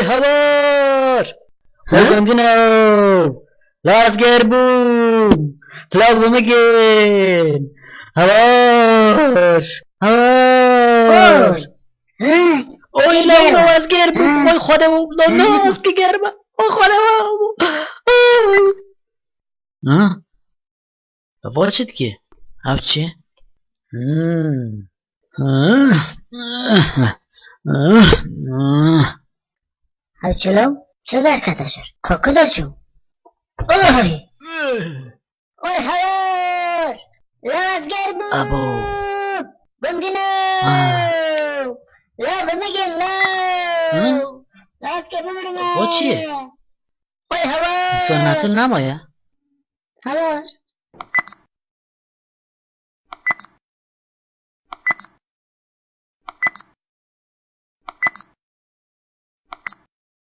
havar! Welcome Last Gerbum! Club again! Havar! Havar! Ой, Last Gerbum! Ой, خودمون ناز که گربه! ای خودمون! ها؟ دفعه چی دیگه؟ هف چی؟ Havçılım, çıdı arkadaşlar. Koku da çum. Oy! Oy havar! Lazger bu! Abo! Gundino! La bana gel la! Lazger bu O çi? Oy havar! Sonatın nama ya? Havar!